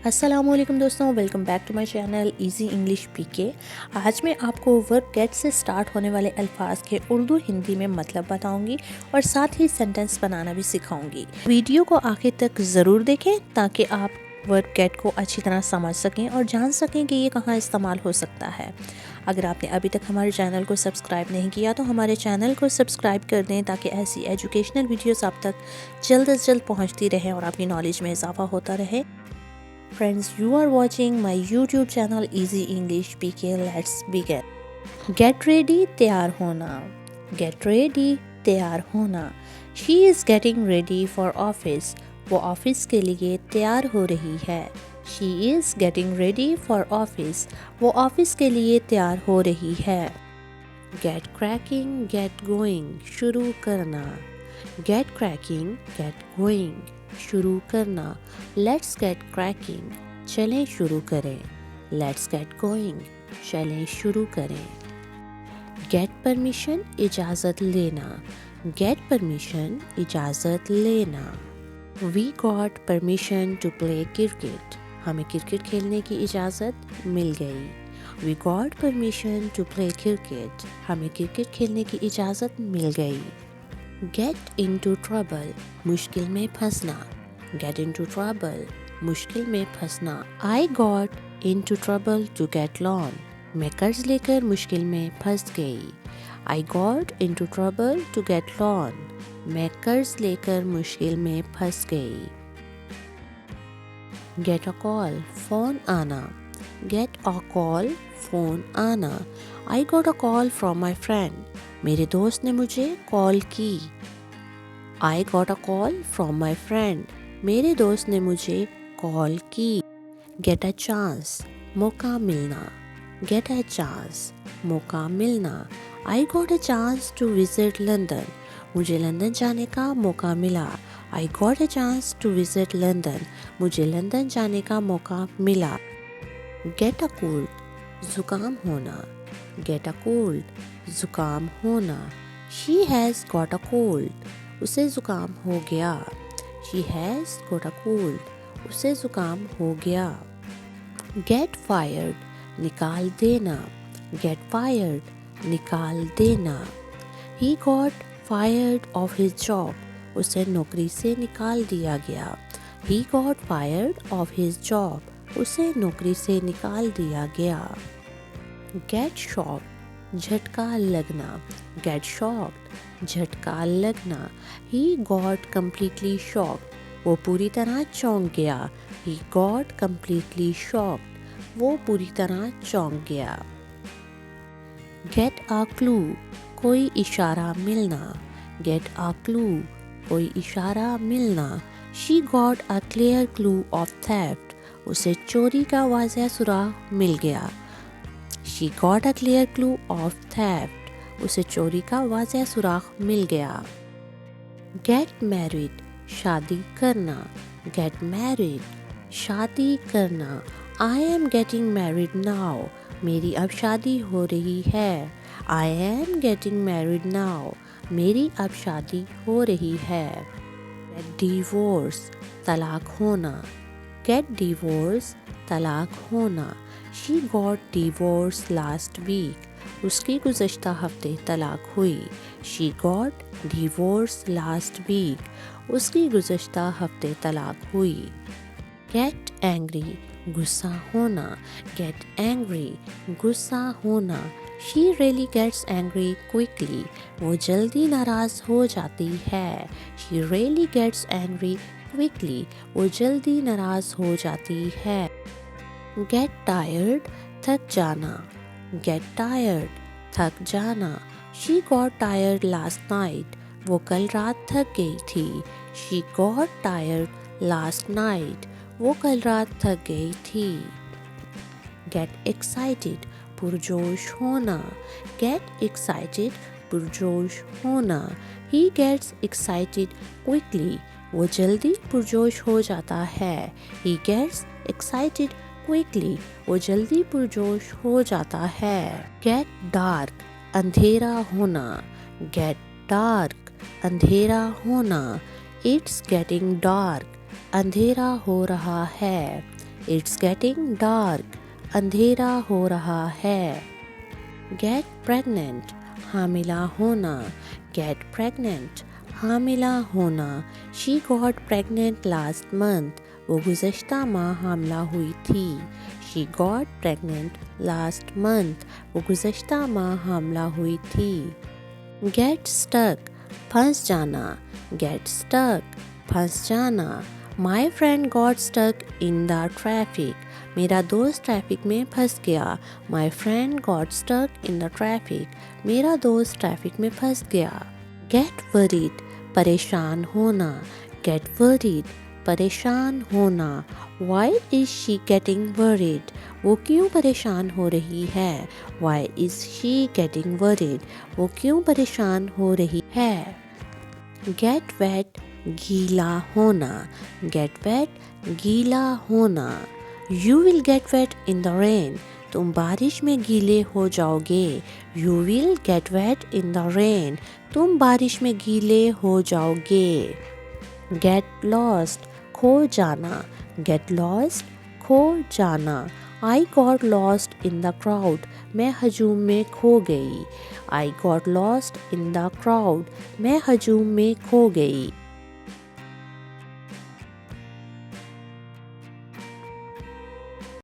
السلام علیکم دوستوں، welcome back to my channel easy English PK کے۔ آج میں آپ کو ورب گیٹ سے سٹارٹ ہونے والے الفاظ کے اردو ہندی میں مطلب بتاؤں گی اور ساتھ ہی سینٹنس بنانا بھی سکھاؤں گی۔ ویڈیو کو آخر تک ضرور دیکھیں تاکہ آپ ورب گیٹ کو اچھی طرح سمجھ سکیں اور جان سکیں کہ یہ کہاں استعمال ہو سکتا ہے۔ اگر آپ نے ابھی تک ہمارے چینل کو سبسکرائب نہیں کیا تو ہمارے چینل کو سبسکرائب کر دیں تاکہ ایسی ایجوکیشنل ویڈیوز آپ تک جلد از جلد پہنچتی رہیں اور آپ کی نالج میں اضافہ ہوتا رہے۔ Friends, you are watching my YouTube channel Easy English PK. Let's begin. Get ready, تیار ہونا. Get ready, تیار ہونا. She is getting ready for office. وہ آفس کے لیے تیار ہو رہی ہے. She is getting ready for office. وہ آفس کے لیے تیار ہو رہی ہے. Get cracking, get going. شروع کرنا. Get cracking, get going. شروع کرنا. Let's get cracking. چلیں شروع کریں. Let's get going. چلیں شروع کریں. Get permission, اجازت لینا. Get permission, اجازت لینا. We got permission to play cricket. ہمیں کرکٹ کھیلنے کی اجازت مل گئی. We got permission to play cricket. ہمیں کرکٹ کھیلنے کی اجازت مل گئی. Get into trouble, مشکل میں پھنسنا. Get into trouble, مشکل میں پھنسنا. I got into trouble to get loan. میں قرض لے کر مشکل میں پھنس گئی. I got into trouble to get loan. میں قرض لے کر مشکل میں پھنس گئی. Get a call, فون آنا. Get a call, فون آنا. I got a call from my friend. میرے دوست نے مجھے کال کی. I got a call from my friend. میرے دوست نے مجھے کال کی. Get a chance, موقع ملنا. Get a chance, موقع ملنا. I got a chance to visit London. مجھے لندن جانے کا موقع ملا. I got a chance to visit London. مجھے لندن جانے کا موقع ملا. Get a cold, زکام ہونا. Get a cold, زکام ہونا. She has got a cold. اسے زکام ہو گیا. She has got a cold. اسے زکام ہو گیا. Get fired, نکال دینا. Get fired, نکال دینا. He got fired of his job. اسے نوکری سے نکال دیا گیا. He got fired of his job. اسے نوکری سے نکال دیا گیا. Get shocked, جھٹکا لگنا. Get shocked, جھٹکا لگنا. He got completely shocked. وہ پوری طرح چونک گیا. He got completely shocked. وہ پوری طرح چونک گیا. Get a clue, کوئی اشارہ ملنا. Get a clue, کوئی اشارہ ملنا. She got a clear clue of theft. اسے چوری کا واضح سراغ مل گیا. She got a clear clue of theft. اسے چوری کا واضح سراغ مل گیا. Get married, شادی کرنا. Get married, شادی کرنا. I am getting married now. میری اب شادی ہو رہی ہے. I am getting married now. میری اب شادی ہو رہی ہے. Get divorce, طلاق ہونا. Get divorce, طلاق ہونا. She got divorced last week. اس کی گزشتہ ہفتے طلاق ہوئی. She got divorced last week. اس کی گزشتہ ہفتے طلاق ہوئی. Get angry, غصہ ہونا. Get angry, غصہ ہونا. She really gets angry quickly. وہ جلدی ناراض ہو جاتی ہے. She really gets angry quickly. وہ جلدی ناراض ہو جاتی ہے. Get tired, تھک جانا. Get tired, تھک جانا. She got tired last night. وہ کل رات تھک گئی تھی. She got tired last night. وہ کل رات تھک گئی تھی. Get excited, پرجوش ہونا. Get excited, پرجوش ہونا. He gets excited quickly. وہ جلدی پرجوش ہو جاتا ہے. He gets excited quickly. وہ جلدی پرجوش ہو جاتا ہے. Get dark, اندھیرا ہونا. Get dark, اندھیرا ہونا. It's getting dark. اندھیرا ہو رہا ہے. It's getting dark. اندھیرا ہو رہا ہے. Get pregnant. حاملہ ہونا. Get pregnant. حاملہ ہونا. She got pregnant last month. وہ گزشتہ ماہ حاملہ ہوئی تھی. She got pregnant last month. وہ گزشتہ ماہ حاملہ ہوئی تھی. Get stuck. پھنس جانا. Get stuck. پھنس جانا. My friend got stuck in the traffic. میرا دوست ٹریفک میں پھنس گیا. My friend got stuck in the traffic. میرا دوست ٹریفک میں پھنس گیا. Get worried. پریشان ہونا. Get worried. پریشان ہونا. Why is she getting worried? وہ کیوں پریشان ہو رہی ہے. Why is she getting worried? وہ کیوں پریشان ہو رہی ہے. Get wet. گیلا ہونا. Get wet. گیلا ہونا. You will get wet in the rain. تم بارش میں گیلے ہو جاؤ گے. You will get wet in the rain. تم بارش میں گیلے ہو جاؤ گے. Get lost. کھو جانا. Get lost. کھو جانا. I got lost in the crowd. میں ہجوم میں کھو گئی. I got lost in the crowd. میں ہجوم میں کھو گئی.